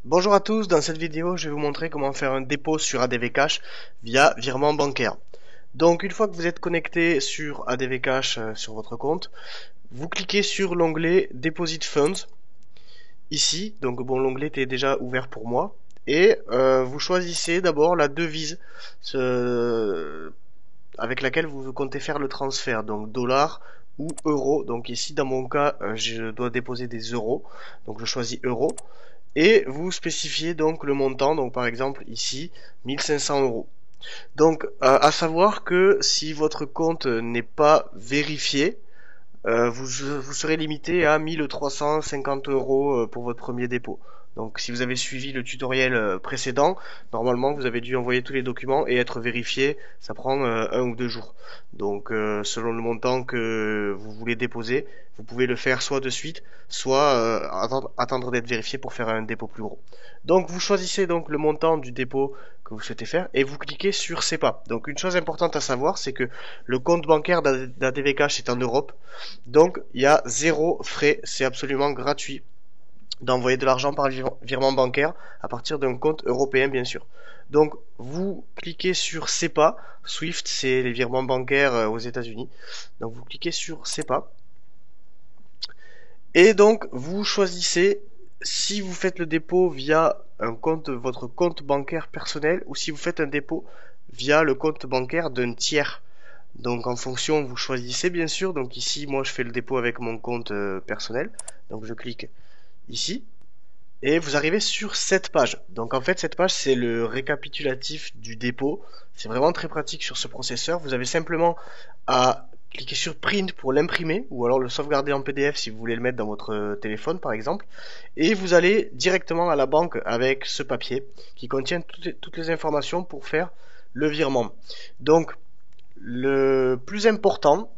Bonjour à tous, dans cette vidéo je vais vous montrer comment faire un dépôt sur ADV Cash via virement bancaire. Donc une fois que vous êtes connecté sur ADV Cash sur votre compte, vous cliquez sur l'onglet Deposit Funds ici, donc bon l'onglet était déjà ouvert pour moi, et vous choisissez d'abord la devise avec laquelle vous comptez faire le transfert, donc dollars ou euros. Donc ici dans mon cas je dois déposer des euros, donc je choisis euros. Et vous spécifiez donc le montant, donc par exemple ici 1500 euros. Donc à savoir que si votre compte n'est pas vérifié, vous serez limité à 1350 euros pour votre premier dépôt. Donc si vous avez suivi le tutoriel précédent, normalement vous avez dû envoyer tous les documents et être vérifié, ça prend 1 ou 2 jours. Donc selon le montant que vous voulez déposer, vous pouvez le faire soit de suite, soit attendre d'être vérifié pour faire un dépôt plus gros. Donc vous choisissez donc le montant du dépôt que vous souhaitez faire et vous cliquez sur SEPA. Donc une chose importante à savoir, c'est que le compte bancaire d'ADV Cash est en Europe. Donc, il y a zéro frais, c'est absolument gratuit d'envoyer de l'argent par virement bancaire à partir d'un compte européen, bien sûr. Donc, vous cliquez sur SEPA. SWIFT, c'est les virements bancaires aux États-Unis. Donc, vous cliquez sur SEPA. Et donc, vous choisissez si vous faites le dépôt via votre compte bancaire personnel ou si vous faites un dépôt via le compte bancaire d'un tiers. Donc en fonction, vous choisissez bien sûr. Donc ici, moi, je fais le dépôt avec mon compte personnel. Donc je clique ici et vous arrivez sur cette page. Donc en fait, cette page, c'est le récapitulatif du dépôt. C'est vraiment très pratique sur ce processeur. Vous avez simplement à cliquer sur Print pour l'imprimer ou alors le sauvegarder en PDF si vous voulez le mettre dans votre téléphone par exemple. Et vous allez directement à la banque avec ce papier qui contient toutes les informations pour faire le virement. Donc le plus important,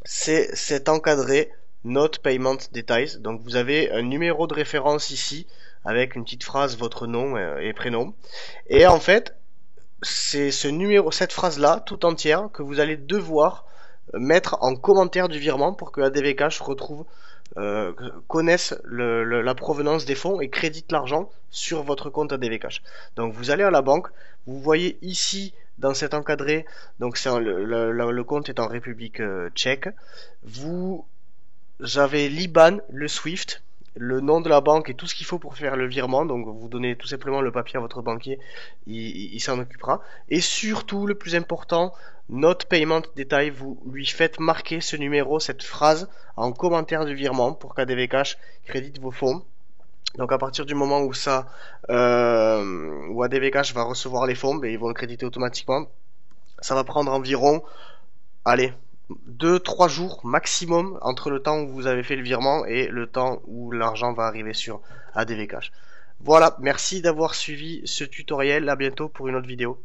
c'est cet encadré Note Payment Details. Donc vous avez un numéro de référence ici avec une petite phrase, votre nom et prénom. Et en fait, c'est ce numéro, cette phrase-là, tout entière, que vous allez devoir mettre en commentaire du virement pour que ADV Cash connaisse la provenance des fonds et crédite l'argent sur votre compte ADV Cash. Donc vous allez à la banque, vous voyez ici dans cet encadré, donc le compte est en République tchèque. Vous avez l'IBAN, le SWIFT, le nom de la banque et tout ce qu'il faut pour faire le virement. Donc vous donnez tout simplement le papier à votre banquier, il s'en occupera. Et surtout, le plus important, Note Payment Detail, vous lui faites marquer ce numéro, cette phrase en commentaire du virement pour qu'ADV Cash crédite vos fonds. Donc à partir du moment où ADV Cash va recevoir les fonds, ben, ils vont le créditer automatiquement. Ça va prendre environ, allez, 2, 3 jours maximum entre le temps où vous avez fait le virement et le temps où l'argent va arriver sur ADV Cash. Voilà, merci d'avoir suivi ce tutoriel. À bientôt pour une autre vidéo.